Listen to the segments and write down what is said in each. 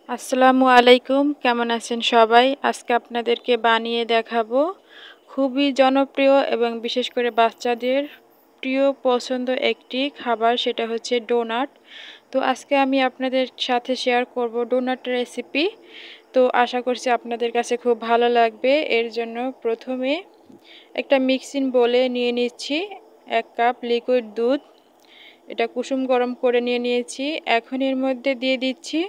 আসসালামু আলাইকুম, কেমন আছেন সবাই? আজকে আপনাদেরকে বানিয়ে দেখাবো খুবই জনপ্রিয় এবং বিশেষ করে বাচ্চাদের প্রিয় পছন্দ একটি খাবার, সেটা হচ্ছে ডোনাট। তো আজকে আমি আপনাদের সাথে শেয়ার করব ডোনাট রেসিপি। তো আশা করছি আপনাদের কাছে খুব ভালো লাগবে। এর জন্য প্রথমে একটা মিক্সিং বোলে নিয়ে নিচ্ছি 1 কাপ লিকুইড দুধ। এটা কুসুম গরম করে নিয়েছি। এখন এর মধ্যে দিয়ে দিচ্ছি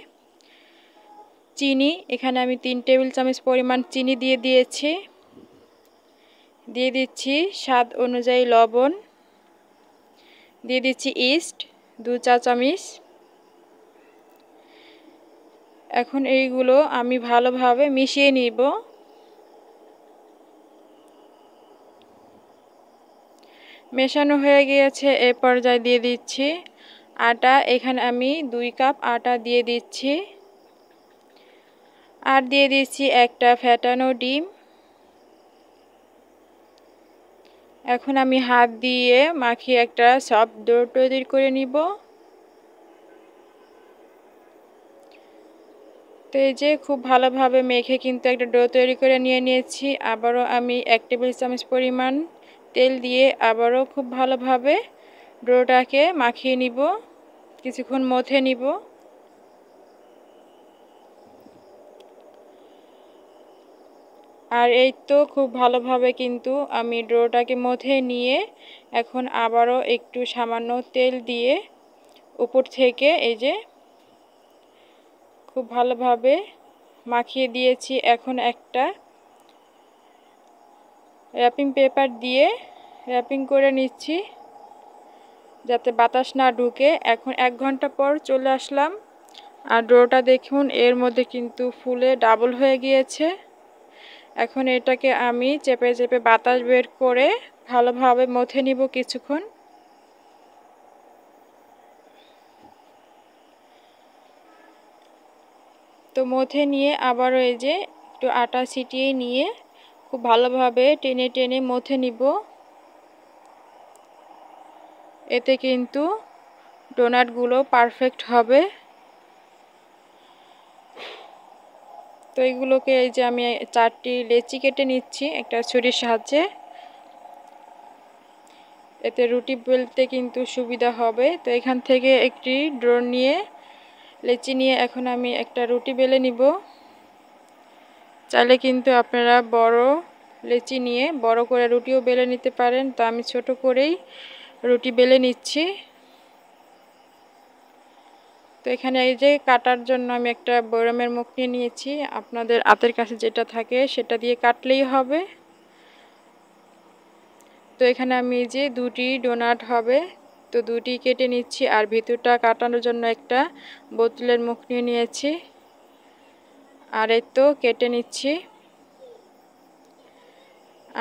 চিনি। এখানে আমি 3 টেবিল চামচ পরিমাণ চিনি দিয়ে দিয়েছি। দিয়ে দিচ্ছি স্বাদ অনুযায়ী লবণ। দিয়ে দিচ্ছি ইস্ট 2 চা চামচ। এখন এইগুলো আমি ভালোভাবে মিশিয়ে নিব। মেশানো হয়ে গিয়েছে। এ পর্যায়ে দিয়ে দিচ্ছি আটা। এখানে আমি 2 কাপ আটা দিয়ে দিচ্ছি। আর দিয়ে দিচ্ছি একটা ফেটানো ডিম। এখন আমি হাত দিয়ে মাখিয়ে একটা সফট ডো তৈরি করে নিব। তো এই যে খুব ভালোভাবে মেখে কিন্তু একটা ডো তৈরি করে নিয়েছি। আবারও আমি 1 টেবিল চামচ পরিমাণ তেল দিয়ে আবারও খুব ভালোভাবে ডোটাকে মাখিয়ে নিব, কিছুক্ষণ মথে নিব। আর এই তো খুব ভালোভাবে কিন্তু আমি ডোটাকে মথে নিয়ে এখন আবারও একটু সামান্য তেল দিয়ে উপর থেকে এই যে খুব ভালোভাবে মাখিয়ে দিয়েছি। এখন একটা র্যাপিং পেপার দিয়ে র্যাপিং করে নিচ্ছি যাতে বাতাস না ঢুকে। এখন 1 ঘন্টা পর চলে আসলাম। আর ডোটা দেখুন এর মধ্যে কিন্তু ফুলে ডাবল হয়ে গিয়েছে। এখন এটাকে আমি চেপে চেপে বাতাস বের করে ভালোভাবে মথে নিব কিছুক্ষণ। তো মথে নিয়ে আবারও এই যে একটু আটা ছিটিয়ে নিয়ে খুব ভালোভাবে টেনে টেনে মথে নিব। এতে কিন্তু ডোনাটগুলো পারফেক্ট হবে। তো এইগুলোকে এই যে আমি 4টি লেচি কেটে নিচ্ছি একটা ছুরির সাহায্যে। এতে রুটি বেলতে কিন্তু সুবিধা হবে। তো এখান থেকে একটি ডো নিয়ে লেচি নিয়ে এখন আমি একটা রুটি বেলে নিব। চাইলে কিন্তু আপনারা বড় লেচি নিয়ে বড় করে রুটিও বেলে নিতে পারেন। তো আমি ছোট করেই রুটি বেলে নিচ্ছি। তো এখানে এই যে কাটার জন্য আমি একটা বয়মের মুখ নিয়ে নিয়েছি। আপনাদের হাতের কাছে যেটা থাকে সেটা দিয়ে কাটলেই হবে। তো এখানে আমি এই যে 2টি ডোনাট হবে, তো 2টি কেটে নিচ্ছি। আর ভিতরটা কাটানোর জন্য একটা বোতলের মুখ নিয়ে নিয়েছি। আর এই তো কেটে নিচ্ছি।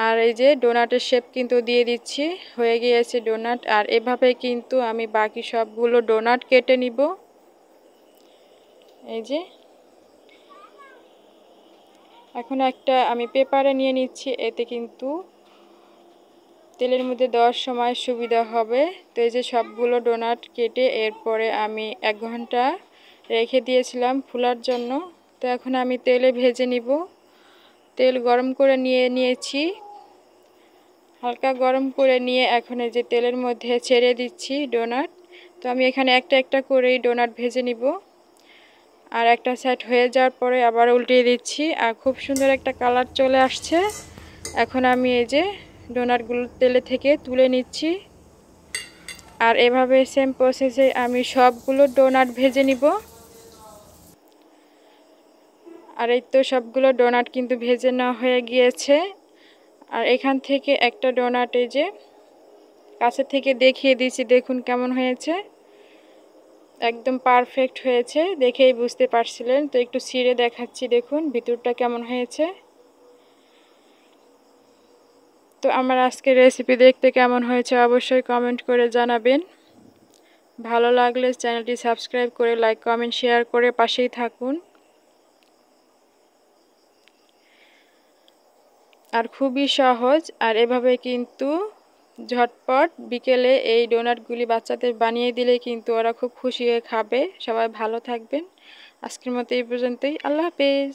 আর এই যে ডোনাটের শেপ কিন্তু দিয়ে দিচ্ছি, হয়ে গিয়েছে ডোনাট। আর এভাবে কিন্তু আমি বাকি সবগুলো ডোনাট কেটে নিব। এই যে এখন একটা আমি পেপারে নিয়ে নিচ্ছি, এতে কিন্তু তেলের মধ্যে দেওয়ার সময় সুবিধা হবে। তো এই যে সবগুলো ডোনাট কেটে এরপরে আমি 1 ঘন্টা রেখে দিয়েছিলাম ফুলার জন্য। তো এখন আমি তেলে ভেজে নিব। তেল গরম করে নিয়েছি, হালকা গরম করে নিয়ে এখন এই যে তেলের মধ্যে ছেড়ে দিচ্ছি ডোনাট। তো আমি এখানে একটা একটা করেই ডোনাট ভেজে নিব। আর একটা সাইড হয়ে যাওয়ার পরে আবার উল্টিয়ে দিচ্ছি। আর খুব সুন্দর একটা কালার চলে আসছে। এখন আমি এই যে ডোনাটগুলো তেলে থেকে তুলে নিচ্ছি। আর এভাবে সেম প্রসেসে আমি সবগুলো ডোনাট ভেজে নিব। আর এই তো সবগুলো ডোনাট কিন্তু ভেজে নেওয়া হয়ে গিয়েছে। আর এখান থেকে একটা ডোনাট এই যে কাছে থেকে দেখিয়ে দিয়েছি, দেখুন কেমন হয়েছে। একদম পারফেক্ট হয়েছে, দেখেই বুঝতে পারছিলেন। তো একটু ছিঁড়ে দেখাচ্ছি, দেখুন ভিতরটা কেমন হয়েছে। তো আমার আজকের রেসিপি দেখতে কেমন হয়েছে অবশ্যই কমেন্ট করে জানাবেন। ভালো লাগলে চ্যানেলটি সাবস্ক্রাইব করে লাইক কমেন্ট শেয়ার করে পাশেই থাকুন। আর খুবই সহজ। আর এভাবে কিন্তু ঝটপট বিকেলে এই ডোনাটগুলি বাচ্চাদের বানিয়ে দিলে কিন্তু ওরা খুব খুশি হয়ে খাবে। সবাই ভালো থাকবেন। আজকের মতো এই পর্যন্তই। আল্লাহ হাফেজ।